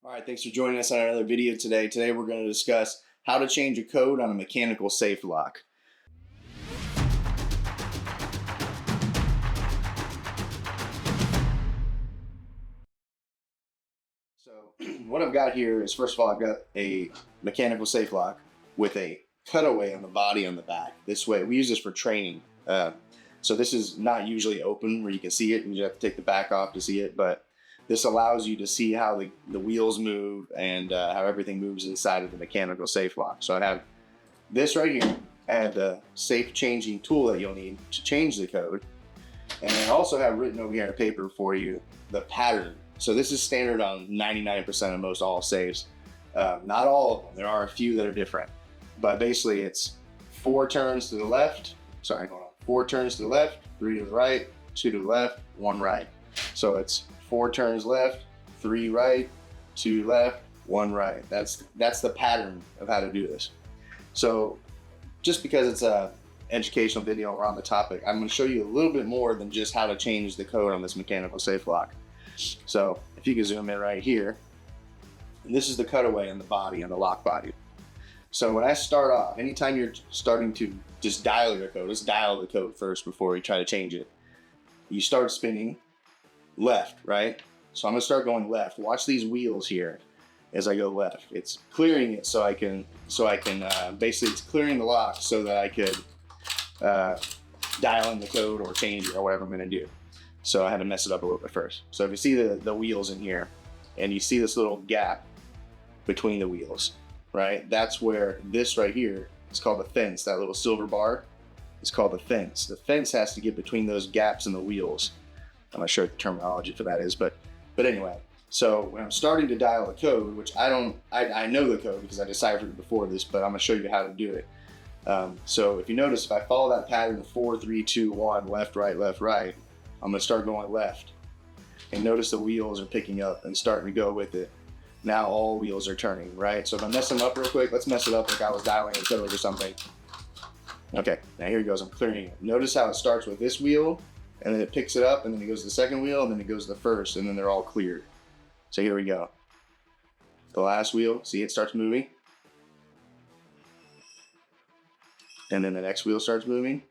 All right, thanks for joining us on another video today. Today we're going to discuss how to change a code on a mechanical safe lock. So what I've got here is, first of all, I've got a mechanical safe lock with a cutaway on the body on the back. This way, we use this for training. So this is not usually open where you can see it and you have to take the back off to see it, but this allows you to see how the wheels move and how everything moves inside of the mechanical safe lock. So I have this right here. I have the safe changing tool that you'll need to change the code. And I also have written over here on paper for you the pattern. So this is standard on 99% of most all safes. Not all of them. There are a few that are different. But basically it's 4 turns to the left. Sorry, hold on. 4 turns to the left, 3 to the right, 2 to the left, 1 right. So it's 4 turns left, 3 right, 2 left, 1 right. That's the pattern of how to do this. So just because it's a educational video around the topic, I'm going to show you a little bit more than just how to change the code on this mechanical safe lock. So if you can zoom in right here, and this is the cutaway on the body, on the lock body. So when I start off, anytime you're starting to just dial your code, let's dial the code first before we try to change it. You start spinning left, right? So I'm gonna start going left. Watch these wheels here as I go left. It's clearing it so I can basically it's clearing the lock so that I could dial in the code or change it or whatever I'm gonna do. So I had to mess it up a little bit first. So if you see the wheels in here and you see this little gap between the wheels, right? That's where this right here is called the fence. That little silver bar is called the fence. The fence has to get between those gaps in the wheels. I'm not sure what the terminology for that is, but anyway. So when I'm starting to dial the code, which I know the code because I deciphered it before this, but I'm gonna show you how to do it. So if you notice, if I follow that pattern of 4, 3, 2, 1, left, right, I'm gonna start going left. And notice the wheels are picking up and starting to go with it. Now all wheels are turning, right? So if I mess them up real quick, let's mess it up like I was dialing a code or something. Okay, now here it goes, I'm clearing it. Notice how it starts with this wheel, and then it picks it up, and then it goes to the second wheel, and then it goes to the first, and then they're all cleared. So here we go. The last wheel, see it starts moving. And then the next wheel starts moving.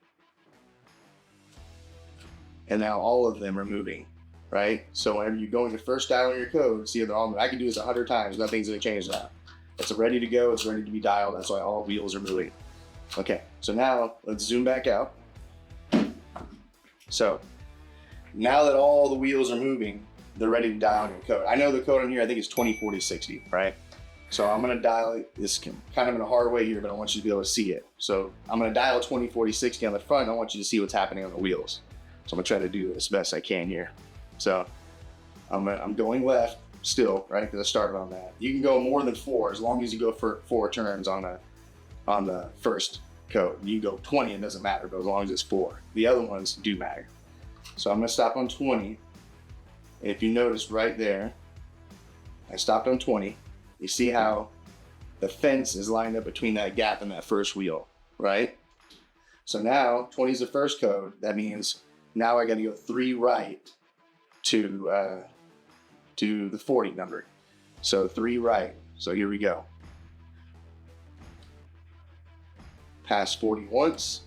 And now all of them are moving, right? So whenever you go into first dial in your code, see they're all moving. I can do this 100 times, nothing's gonna change that. It's ready to go, it's ready to be dialed, that's why all wheels are moving. Okay, so now let's zoom back out. So now that all the wheels are moving, they're ready to dial in your code. I know the code in here, I think it's 20, 40, 60, right? So I'm gonna dial it, this kind of in a hard way here, but I want you to be able to see it. So I'm gonna dial 20, 40, 60 on the front, I want you to see what's happening on the wheels. So I'm gonna try to do this best I can here. So I'm going left still, right? Because I started on that. You can go more than 4 as long as you go for 4 turns on the first code. You go 20, it doesn't matter, but as long as it's 4. The other ones do matter. So I'm gonna stop on 20. If you notice right there, I stopped on 20. You see how the fence is lined up between that gap and that first wheel, right? So now 20 is the first code. That means now I gotta go 3 right to the 40 number. So 3 right. So here we go. Pass 40 once.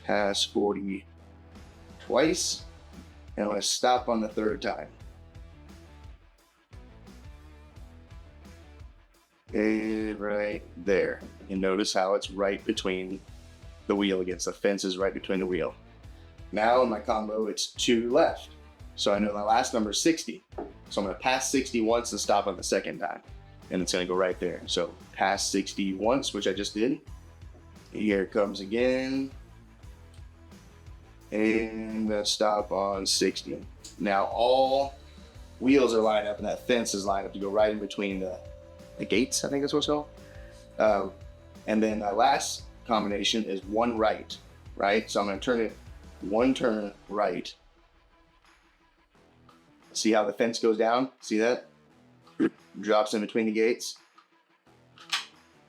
Pass 40 twice. And I'm going to stop on the 3rd time. And right there. And notice how it's right between the wheel against the fence is right between the wheel. Now in my combo, it's 2 left. So I know my last number is 60. So I'm going to pass 60 once and stop on the 2nd time. And it's going to go right there. So pass 60 once, which I just did. Here it comes again. And let's stop on 60. Now all wheels are lined up and that fence is lined up to go right in between the gates, I think that's what's called. And then my last combination is 1 right, right? So I'm gonna turn it 1 turn right. See how the fence goes down? See that? Drops in between the gates.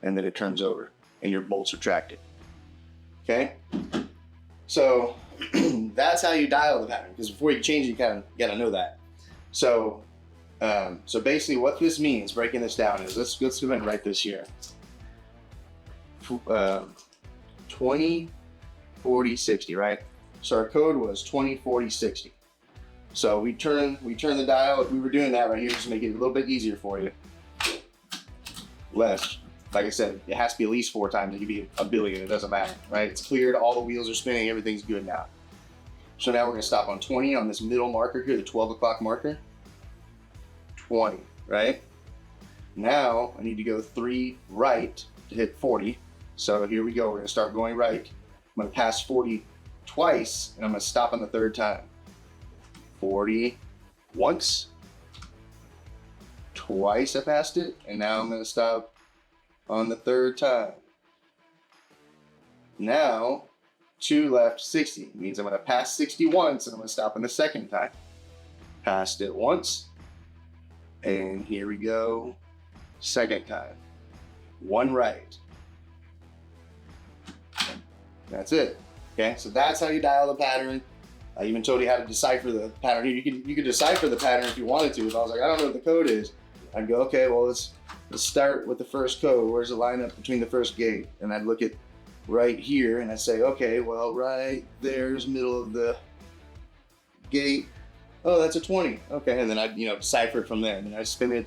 And then it turns over and your bolts retracted. Okay? So that's how you dial the pattern, because before you change it, you gotta know that. So So basically what this means, breaking this down, is let's go ahead and write this here. 20, 40, 60, right? So our code was 20, 40, 60. So we turn the dial. If we were doing that right here, just to make it a little bit easier for you. Left, like I said, it has to be at least 4 times. It could be a billion, it doesn't matter, right? It's cleared, all the wheels are spinning, everything's good now. So now we're gonna stop on 20 on this middle marker here, the 12 o'clock marker. 20, right? Now I need to go 3 right to hit 40. So here we go, we're gonna start going right. I'm gonna pass 40 twice, and I'm gonna stop on the 3rd time. 40 once, twice I passed it, and now I'm gonna stop on the 3rd time. Now, 2 left, 60. Means I'm gonna pass 60 once, and I'm gonna stop on the 2nd time. Passed it once, and here we go, 2nd time. 1 right. That's it. Okay, so that's how you dial the pattern. I even told you how to decipher the pattern here. You could decipher the pattern if you wanted to. If I was like, I don't know what the code is, I'd go, okay, well let's start with the first code. Where's the lineup between the first gate? And I'd look at right here and I'd say, okay, well right there's middle of the gate. Oh, that's a 20. Okay, and then I'd decipher it from there. And then I'd spin it.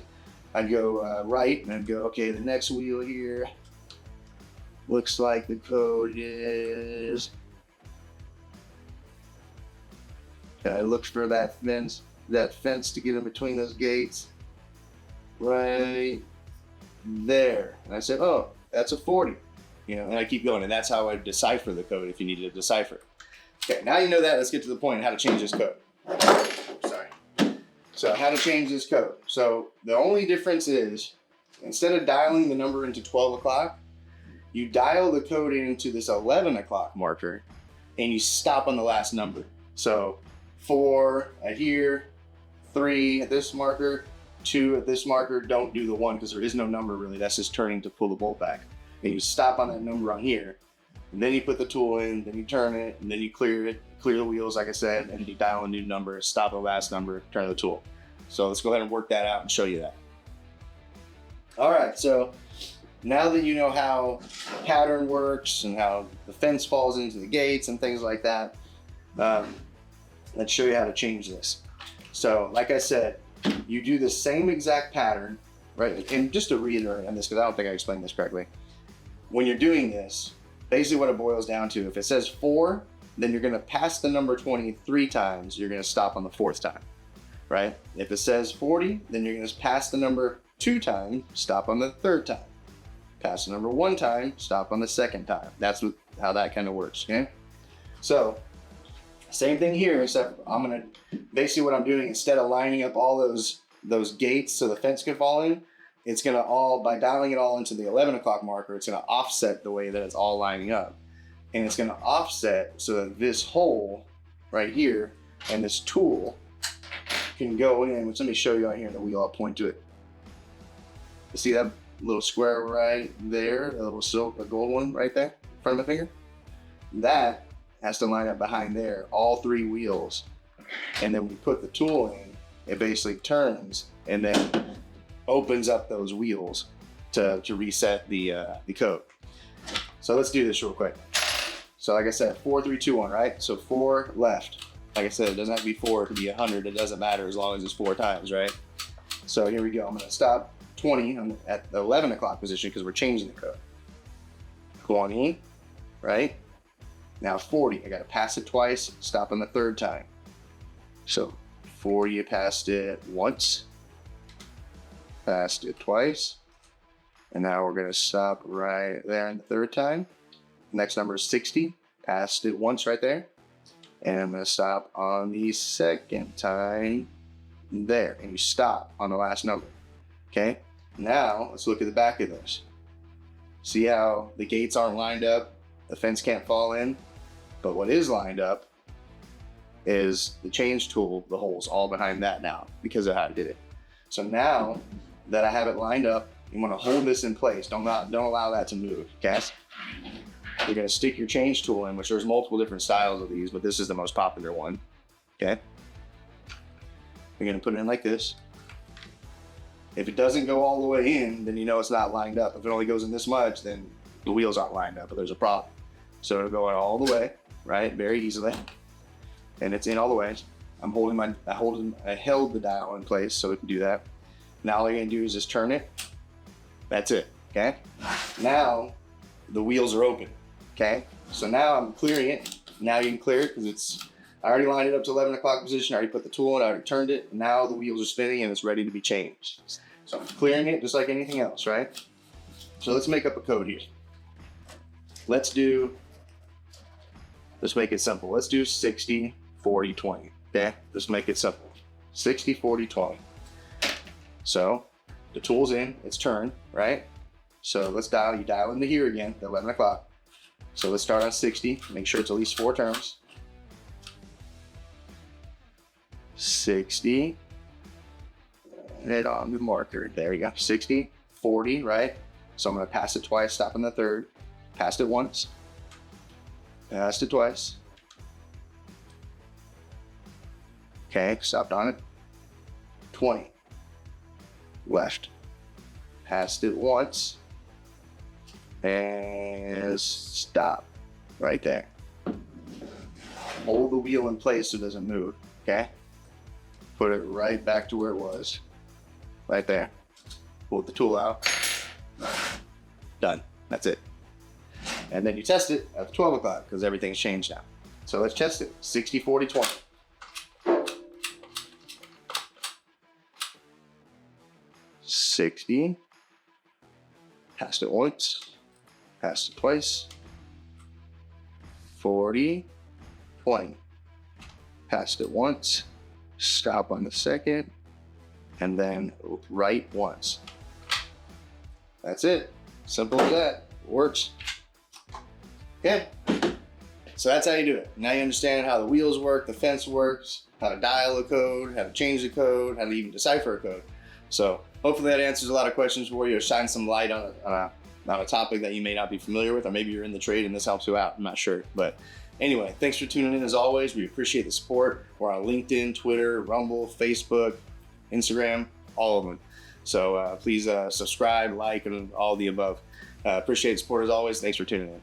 I'd go right, and I'd go, okay, the next wheel here looks like the code is. And I looked for that fence to get in between those gates, right there. And I said, oh, that's a 40. And I keep going, and that's how I decipher the code if you needed to decipher it. Okay, now you know that, let's get to the point of how to change this code. Sorry. So how to change this code. So the only difference is, instead of dialing the number into 12 o'clock, you dial the code into this 11 o'clock marker, and you stop on the last number. So 4 at here, 3 at this marker, 2 at this marker. Don't do the 1 because there is no number really. That's just turning to pull the bolt back. And you stop on that number on here, and then you put the tool in, then you turn it, and then you clear the wheels like I said, and you dial a new number, stop the last number, turn the tool. So let's go ahead and work that out and show you that. All right, so now that you know how pattern works and how the fence falls into the gates and things like that, let's show you how to change this. So like I said, you do the same exact pattern, right? And just to reiterate on this, because I don't think I explained this correctly. When you're doing this, basically what it boils down to, if it says 4, then you're gonna pass the number 20 3 times, you're gonna stop on the 4th time, right? If it says 40, then you're gonna pass the number 2 times, stop on the 3rd time. Pass the number 1 time, stop on the 2nd time. That's how that kind of works, okay? So, same thing here, except basically what I'm doing, instead of lining up all those gates so the fence can fall in, it's gonna by dialing it all into the 11 o'clock marker, it's gonna offset the way that it's all lining up. And it's gonna offset so that this hole right here and this tool can go in, which let me show you out here in the wheel, I'll point to it. You see that little square right there, the little gold one right there in front of my finger? That has to line up behind there, all 3 wheels. And then we put the tool in, it basically turns and then opens up those wheels to reset the code. So let's do this real quick. So like I said, 4, 3, 2, 1, right? So 4 left. Like I said, it doesn't have to be 4, it could be 100, it doesn't matter as long as it's 4 times, right? So here we go, I'm gonna stop 20 at the 11 o'clock position because we're changing the code. 20, right? Now 40, I gotta pass it twice, stop on the 3rd time. So 40, you passed it once, passed it twice, and now we're gonna stop right there on the 3rd time. Next number is 60, passed it once right there, and I'm gonna stop on the 2nd time there, and you stop on the last number, okay? Now, let's look at the back of this. See how the gates aren't lined up, the fence can't fall in, but what is lined up is the change tool, the holes all behind that now because of how I did it. So now that I have it lined up, you wanna hold this in place. Don't allow that to move, okay? You're gonna stick your change tool in, which there's multiple different styles of these, but this is the most popular one, okay? You're gonna put it in like this. If it doesn't go all the way in, then you know it's not lined up. If it only goes in this much, then the wheels aren't lined up, but there's a problem. So it'll go in all the way, right? Very easily. And it's in all the way. I held the dial in place so it can do that. Now all you're gonna do is just turn it. That's it, okay? Now the wheels are open, okay? So now I'm clearing it. Now you can clear it because I already lined it up to 11 o'clock position. I already put the tool in, I already turned it. Now the wheels are spinning and it's ready to be changed. So I'm clearing it just like anything else, right? So let's make up a code here. Let's make it simple. Let's do 60, 40, 20, okay? Let's make it simple. 60, 40, 20. So the tool's in, it's turned, right? So let's you dial into here again, at 11 o'clock. So let's start on 60, make sure it's at least 4 turns. 60, hit on the marker, there you go. 60, 40, right? So I'm gonna pass it twice, stop on the third, passed it once, passed it twice. Okay, stopped on it. 20, left, passed it once, and stop right there. Hold the wheel in place so it doesn't move, okay? Put it right back to where it was, right there. Pull the tool out, done, that's it. And then you test it at 12 o'clock because everything's changed now. So let's test it, 60, 40, 20. 60, passed it once, passed it twice. 40, 20, passed it once, stop on the second, and then right once. That's it, simple as that, works. Okay, so that's how you do it. Now you understand how the wheels work, the fence works, how to dial a code, how to change the code, how to even decipher a code. So hopefully that answers a lot of questions for you or shines some light on a topic that you may not be familiar with, or maybe you're in the trade and this helps you out, I'm not sure. But anyway, thanks for tuning in as always. We appreciate the support. We're on LinkedIn, Twitter, Rumble, Facebook, Instagram, all of them. So please subscribe, like, and all the above. Appreciate the support as always. Thanks for tuning in.